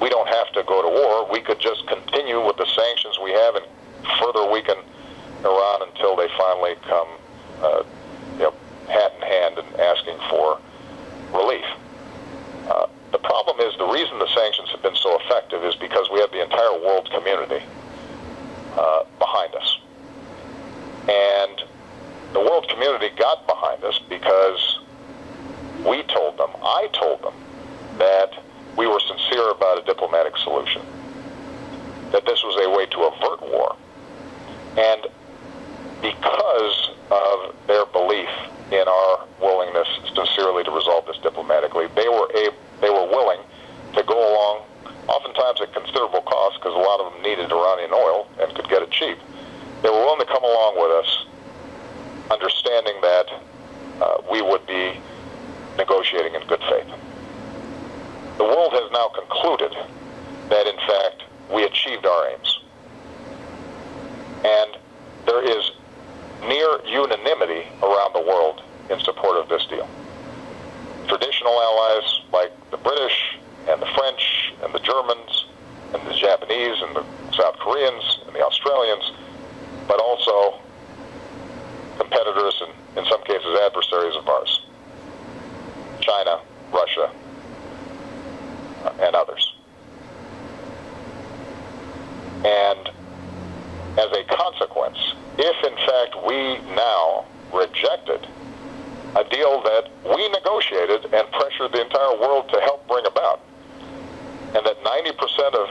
we don't have to go to war. We could just continue with the sanctions we have and further weaken Iran until they finally come, hat in hand and asking for relief. The problem is the reason the sanctions have been so effective is because we have the entire world community behind us. And the world community got behind us because I told them that we were sincere about a diplomatic solution, that this was a way to avert war. And because of their belief in our willingness sincerely to resolve this diplomatically, they were willing to go along, oftentimes at considerable cost, because a lot of them needed Iranian oil and could get it cheap. They were willing to come along with us, understanding that we would be negotiating in good faith. The world has now concluded that, in fact, we achieved our aims. And there is near unanimity around the world in support of this deal. Traditional allies like the British and the French and the Germans and the Japanese and the South Koreans and the Australians, but also competitors and, in some cases, adversaries of ours. China, Russia, and others. And as a consequence, if in fact we now rejected a deal that we negotiated and pressured the entire world to help bring about, and that 90% of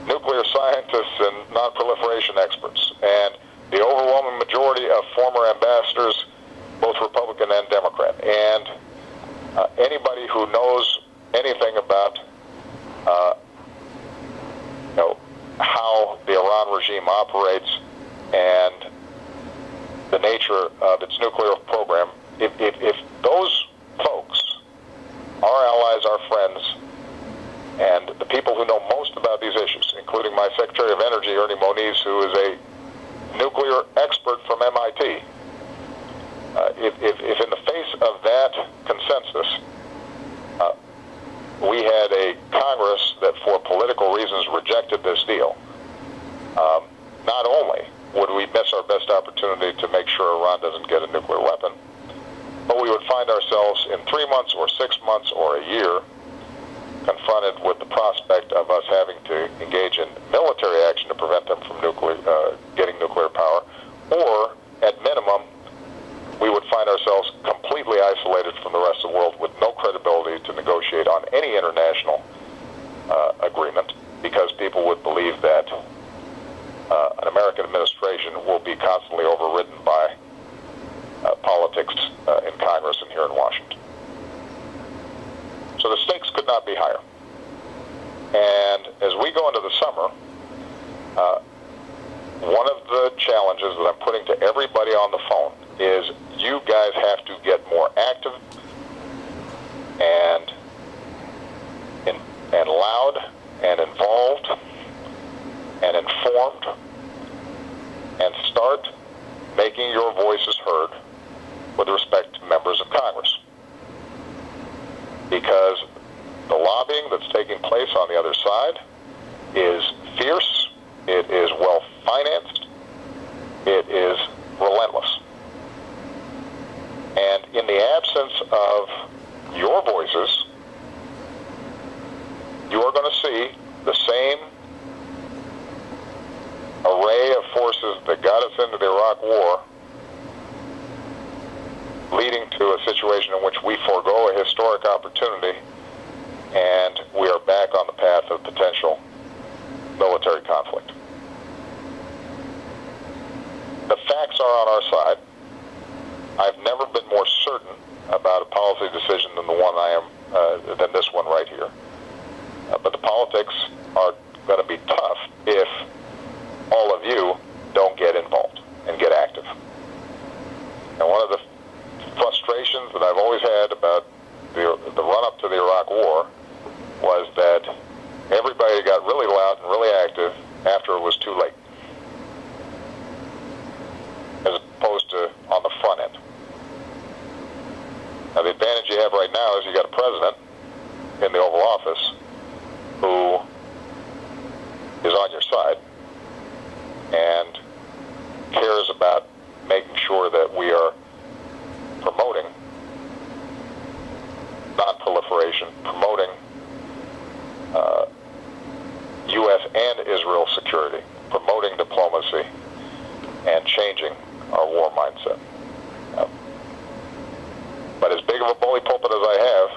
nuclear scientists and non-proliferation experts and the overwhelming majority of former ambassadors, both Republican and Democrat, and anybody who knows anything about how the Iran regime operates and the nature of its nuclear program, if those folks, our allies, our friends, and the people who know most about these issues, including my Secretary of Energy, Ernie Moniz, who is a nuclear expert from MIT, if in the face of that consensus, we had a Congress that for political reasons rejected this deal, not only would we miss our best opportunity to make sure Iran doesn't get a nuclear weapon, but we would find ourselves in 3 months or 6 months or a year confronted with the prospect of us having to engage in military action to prevent them from getting nuclear power, or at minimum, we would find ourselves completely isolated from the rest of the world with no credibility to negotiate on any international agreement, because people would believe that an American administration will be constantly overridden by politics in Congress and here in Washington. So the stakes could not be higher. And as we go into the summer, one of the challenges that I'm putting to everybody on the phone is you guys have to get more active and loud and involved and informed, and start making your voices heard with respect to members of Congress. Because the lobbying that's taking place on the other side is fierce, it is well-financed, it is relentless. And in the absence of your voices, you are going to see the same array of forces that got us into the Iraq War leading to a situation in which we forego a historic opportunity and we are back on the path of potential military conflict. The facts are on our side. I've never been more certain about a policy decision than the one than this one right here. But the politics are going to be tough if all of you don't get involved and get active. And one of the frustrations that I've always had about the run-up to the Iraq War was that everybody got really loud and really active after it was too late, as opposed to on the front end. Now, the advantage you have right now is you got a president in the Oval Office who side and cares about making sure that we are promoting non-proliferation, promoting U.S. and Israel security, promoting diplomacy, and changing our war mindset. But as big of a bully pulpit as I have,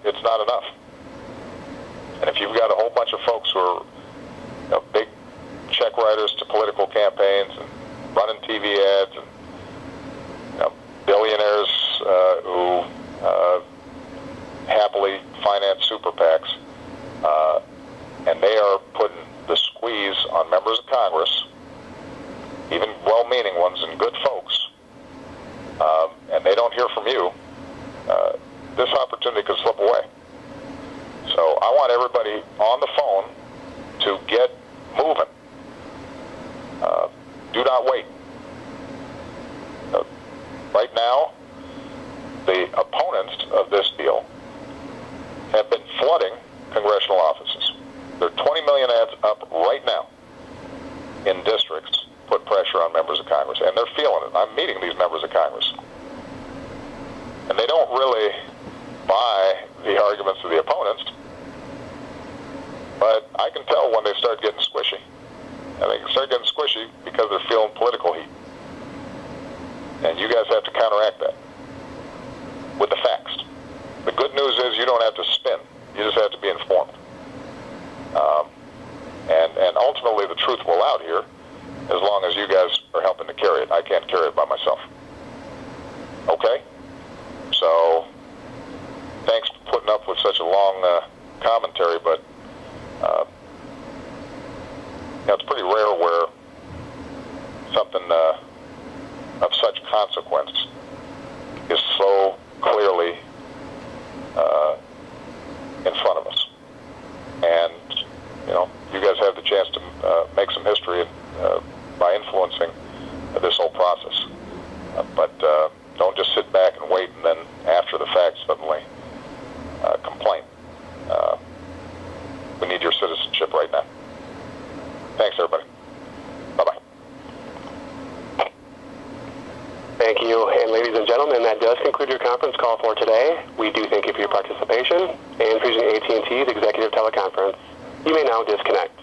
it's not enough. And if you've got a whole bunch of folks who are big check writers to political campaigns and running TV ads and billionaires who happily finance super PACs, and they are putting the squeeze on members of Congress, even well-meaning ones and good folks, and they don't hear from you, this opportunity could slip away. So I want everybody on the phone to get moving. Do not wait. Right now, the opponents of this deal have been flooding congressional offices. There are 20 million ads up right now in districts, put pressure on members of Congress, and they're feeling it. I'm meeting these members of Congress. And they don't really buy the arguments of the opponents, but I can tell when they start getting squishy. And they start getting squishy because they're feeling political heat. And you guys have to counteract that with the facts. The good news is you don't have to spin. You just have to be informed. And ultimately the truth will out here as long as you guys are helping to carry it. I can't carry it by myself. Okay? So thanks for putting up with such a long commentary, but it's pretty rare where something of such consequence is so clearly in front of us. And, you guys have the chance to make some history by influencing this whole process. But don't just sit back and wait and then after the fact suddenly complain. We need your citizenship right now. Thanks, everybody. Bye-bye. Thank you. And ladies and gentlemen, that does conclude your conference call for today. We do thank you for your participation and for using AT&T's executive teleconference. You may now disconnect.